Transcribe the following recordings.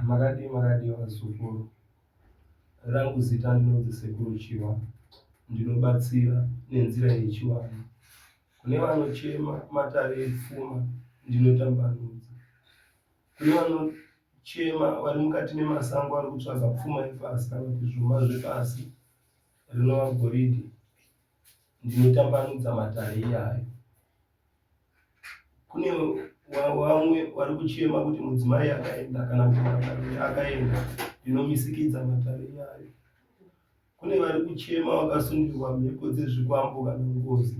Makadi vakazukuru rangu zita ndinonzi Sekuru Chiwa, ndinobatsira nenzira yechiwanhu. Kune vanochema matare epfuma ndinotambanudza. Kune vanochema vari mukati memasango vari kutsvaga pfuma yepasi kana kuti zvuma zvepasi rinova goridhe, ndinotambanudza matare iyayo. Kune vamwe vari kuchema kuti mudzimai akaenda kana kuti mwanarume akaenda, ndinomisikidza matare iyayo. Kune vari kuchema vakasundirwa mhepo dzezvikwambo kana ngozi,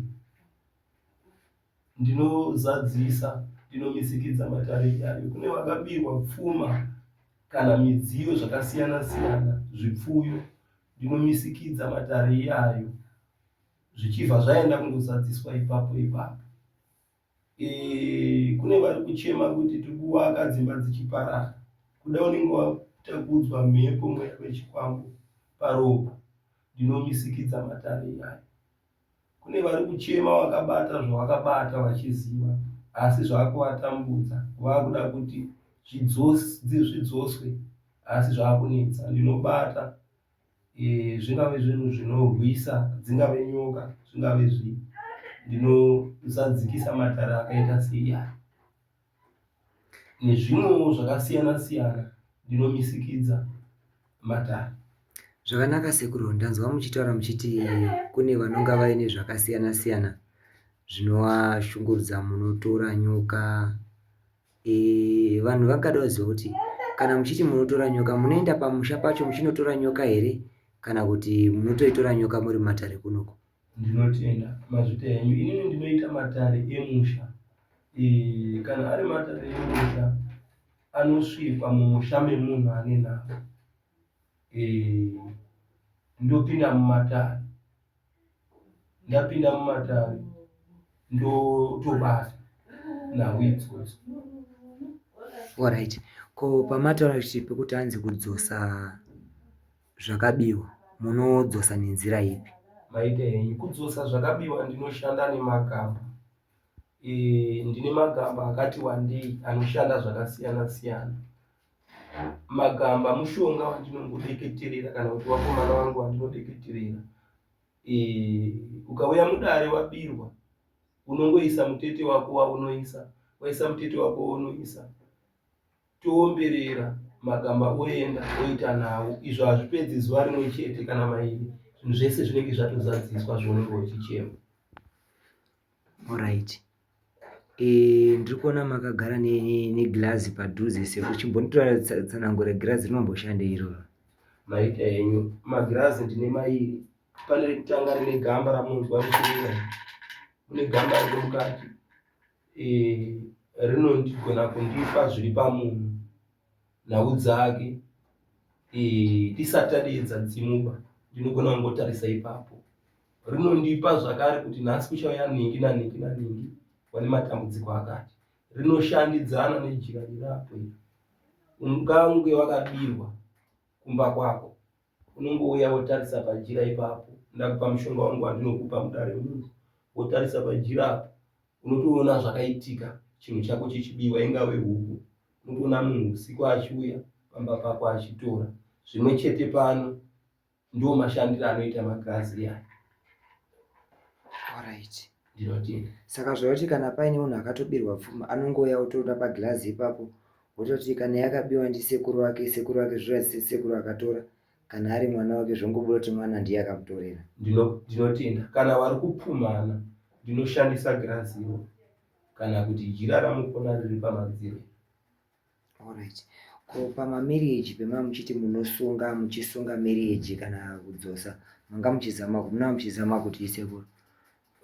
ndinozadzisa, ndinomisikidza matare iyayo. Kune vakabirwa pfuma kana midziyo zvakasiyana siyana, zvipfuyo, ndinomisikidza matare iyayo, zvichibva zvaenda kundozadziswa ipapo. Kune vari kuchema kuti tiri kuvaka dzimba dzichiparara, kuda unenge watakudzwa mhepo mweya wechikwambo paropa, ndinomisikidza matare iyayo. Kune vari kuchema vakabata zvavakabata vachiziva, asi zvaakuvatambudza vakuda kuti zvidzoswe, asi zvaakunetsa, ndinobata. Zvingave zvinhu zvinorwisa, dzingave nyoka, zvingave zvii, ndinozadzikisa matare akaita seiyayo. Nezvimwewo zvakasiyana siyana ndinomisikidza matare. Zvakanaka Sekuru, ndanzwa muchitaura muchiti kune vanonga vaine zvakasiyana siyana zvinovashungurudza, munotora nyoka. Vanhu vangada kuziva kuti kana muchiti munotora nyoka, munoenda pamusha pacho muchinotora nyoka here kana kuti munotoitora nyoka muri matare kunoko? Ndinotenda mazvita henyu. Inini ndinoita matare emusha. Kana ari matare emusha anosvikwa mumusha memunhu ane nawo. Ndopinda mumatare, ndapinda mumatare ndotobata nhau idzodzo. Alright. Ko pamataura kuti pekuti hanzi kudzosa zvakabiwa, munodzosa nenzira ipi? Maita henyu, kudzosa zvakabiwa ndinoshanda nemagamba. Ndine magamba akati wandei anoshanda zvakasiyana siyana. Magamba mushonga wandinongodeketerera kana kuti wakomana wangu wandinodeketerera. Ukauya mudare wabirwa, unongoisa mutete wako waunoisa, waisa mutete wako waunoisa, toomberera magamba oenda oita nhau. Izvo hazvipedzi zuva rimwe chete kana mairi, zvinhu zvese zvinenge zvatozadziswa zvaunenge uchichema. Alright. Ndiri kuona makagara negirazi padhuze, Sekuru, chimbonditora tsanangura girazi rinomboshandei iroro? Maita henyu, magirazi ndine mairi. Pane rekutanga rine gamba ramunonzwa richirira, kune gamba riri mukati, rinogona kundipa zviri pamunhu, nhau dzake. Tisati tadeedza dzimuba, ndinogona kungotarisa ipapo. Rinondipa zvakare kuti nhasi kuchauya nhingi nanhingi nanhingi vane matambudziko akati. Rinoshandidzana nejira rirapo. Ungange wakabirwa kumba kwako, unongouya wotarisa pajira ipapo. Ndakupa mushonga wangu wandinokupa mudare munhu, wotarisa pajira apo, unotoona zvakaitika chinhu chako chichibiwa, ingave huku. Unotoona munhu usiku achiuya pamba pako achitora. Zvimwe chete pano ndo mashandiro anoita magirazi aya. Alright. Ndinotenda. Saka zvauti kana paine munhu akatobirwa pfuma, anongouya otora pagirazi ipapo, wototi kana yakabiwa ndisekuru wake, sekuru wake zvirazise sekuru akatora, kana ari mwana wake zvongobuda kuti mwana ndiye akamutorera. Ndinotenda. Kana vari kupfumana, ndinoshandisa girazi iro, kana kuti jira ramukona riri pamadziro. Alright. Ko pamamarriage pema muchiti muchisunga marriage kana kudzosa, muna muchizama kuti Sekuru?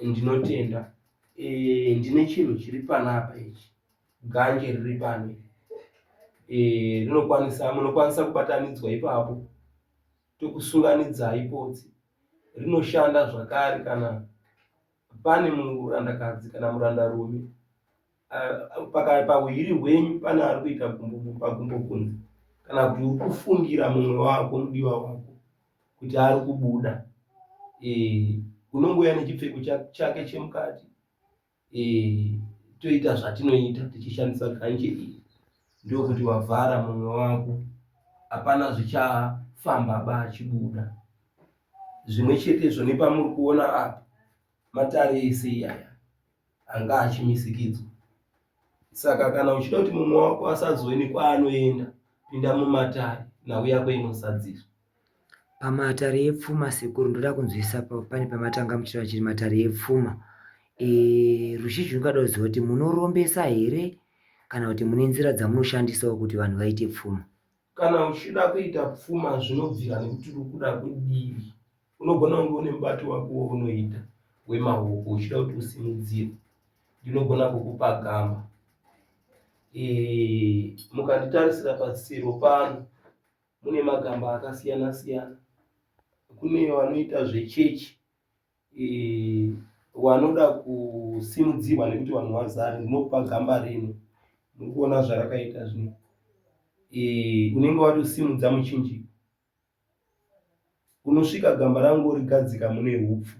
Ndinotenda. Ndine chinhu chiri panapa ichi, ganje riri pano. Munokwanisa kubatanidzwa ipapo, tokusunganidzai potsi. Rinoshanda zvakare kana pane murandakadzi kana murandarume, pahwiri hwenyu pane ari kuita pagumbo kunze, kana kuti uri kufungira mumwe wako, mudiwa wako, kuti ari kubuda, unongouya nechipfeko chake chemukati, toita zvatinoita tichishandisa ganje iri. ndio kuti wavhara mumwe wako, hapana zvichafamba bachibuda. Zvimwe chetezvo nepamuri kuona apa matare ese iyaya anga achimisikidzwa. Saka kana uchida kuti mumwe wako asazowe nekwaanoenda, pinda mumatare nhau yako inosadziswa. Pamatare epfuma sekuru ndoda kunzwisa pane pamatanga muchira chiri matare epfuma. Ruzhinji rungada kuziva kuti munorombesa here kana kuti mune nzira dzamunoshandisawo kuti vanhu vaite pfuma? Kana uchida kuita pfuma zvinobvira nekuti uri kuda kudii. Unogona kunge une mubato wako waunoita wemaoko uchida kuti usimudzire. Ndinogona kukupa gamba. Mukanditarisira pasero pano mune magamba akasiyana siyana. Kune vanoita zvechechi, wanoda kusimudzirwa nekuti vanhu vazare, ndinokupa gamba rino. Muri kuona zvarakaita zvino. Unenge watosimudza muchinjiko. Unosvika gamba rangu urigadzika mune hupfu.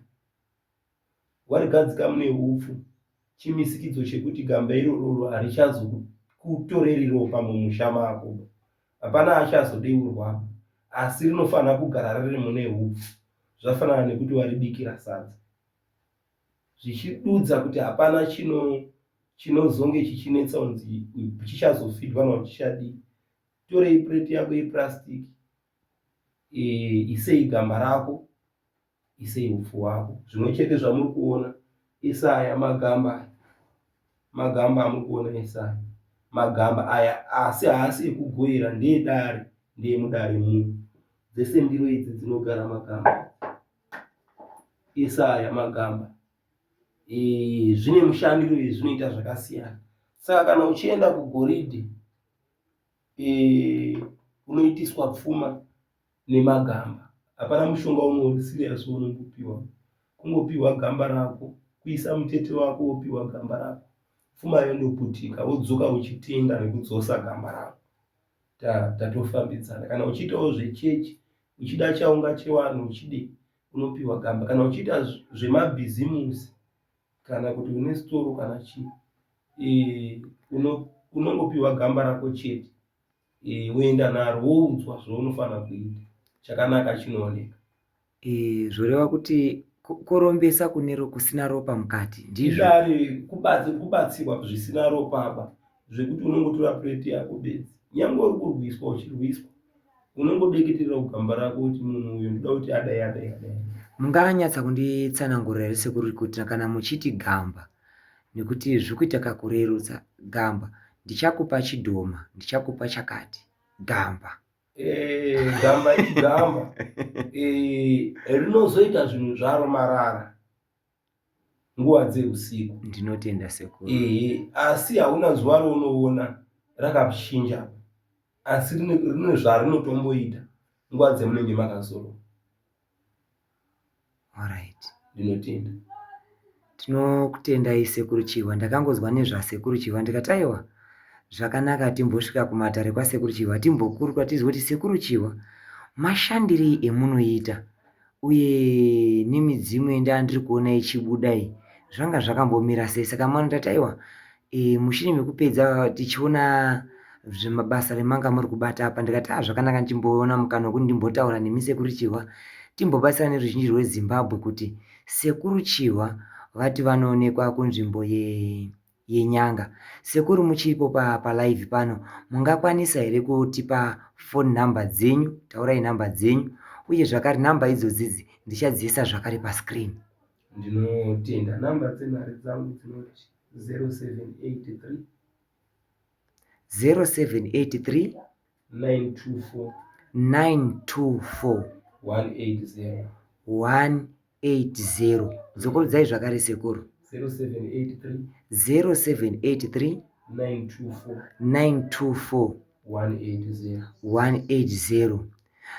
Warigadzika mune hupfu, chimisikidzo chekuti gamba iroro harichazokutoreri ropa mumusha mako. Hapana achazodeurwa, asi rinofanira kugara riri mune hupfu. Zvafanana nekuti waribikira sadza. Zvichidudza kuti hapana chinozonge chichinetsa unzi chichazofidwa kana chichadii. Torei plate yako yeplastiki, isei gamba rako, isei hupfu hwako. Zvimwe chete zvamuri kuona isaya magamba. Magamba amuri kuona isaya magamba aya, asi haasi ekugoyera, ndeedare, ndeemudare muno. Dzese ndiro idzi dzinogara magamba. Isaya magamba. Zvine mushandiro ezvinoita zvakasiyana. Saka kana uchienda kugoridhe, unoitiswa pfuma nemagamba. Hapana mushonga umwe serious unongopiwa. Kungopiwa gamba rako, kuisa mutete wako wopiwa gamba rako. Pfuma yondoputika, wodzoka uchitenda nekudzosa gamba rako. Tatofambidzana. Kana uchiitawo zvechechi, uchida chaunga chevanhu uchide, unopiwa gamba. Kana uchiita zvemabhizimusi, kana kuti une storo kana chii, unongopiwa gamba rako chete. Woenda naro, woudzwa zvaunofanira kuita. Chakanaka chinooneka. Zvoreva kuti korombesa kusina ropa mukati ndizvo. Idare kubatsirwa zvisina ropa zvekuti unongotora plate yako bedzi. Nyangwe uri kurwiswa uchirwiswa, unongodeketerera kugamba rako kuti munhu uyu ndoda kuti adai. Munganyatsa kunditsanangurira here sekuru kuti kana muchiti gamba, nekuti zvikuita kakurerutsa gamba, ndichakupa chidhoma, ndichakupa chakati, gamba. Gamba rinozoita zvinhu zvaro marara nguva dzeusiku. Ndinotenda sekuru. Asi hauna zuva raunoona rakachinja, asi rine zvarinotomboita nguva dzemunenge makazorora. Alright. Ndinotenda. Tinokutendai sekuru Chihwa. Ndakangozwa nezvasekuru Chihwa ndikati aiwa zvakanaka timbosvika kumatare kwasekuru Chihwa timbokurukura tizwe kuti sekuru Chihwa mashandirei emunoita uye nemidzimu yandiri kuona ichibuda iyi zvanga zvakambomira sei. Saka mwana ndati aiwa mushure mekupedza tichiona zvemabasa remanga muri kubata apa, ndikati zvakanaka ndimboona mukana wekuti ndimbotaura nemi sekuru Chihwa timbobatsira neruzhinji rweZimbabwe kuti sekuru Chihwa vati vanoonekwa kunzvimbo yenyanga. Sekuru muchipo palive pano, mungakwanisa here kutipa phone number dzenyu? Taurai namba dzenyu, uye zvakare namba idzodzi ndichadziisa zvakare pascreen. Ndinotenda. Namba dzenhare dzangu dzinoti 0783 0783 924 924 180. 180. Dzokorudzai zvakare sekuru. 0783 0783 924 180.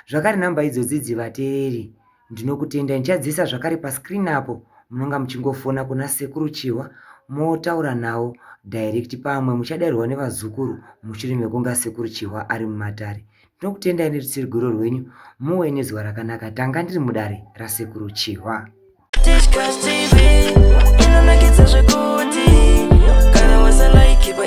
Zvakare namba idzodzi dzivateeri ndinokutenda, ndichadziisa zvakare pascreen apo, munonga muchingofona kuna sekuru Chihwa motaura nawo direct, pamwe muchadairwa nevazukuru mushure mekunga sekuru Chihwa ari mumatare. Ndinokutendai nerutsirgiro rwenyu, muwe nezuva rakanaka. Tanga ndiri mudare rasekuru Chihwa. Inonakidza zvekuti kana wasalaikipa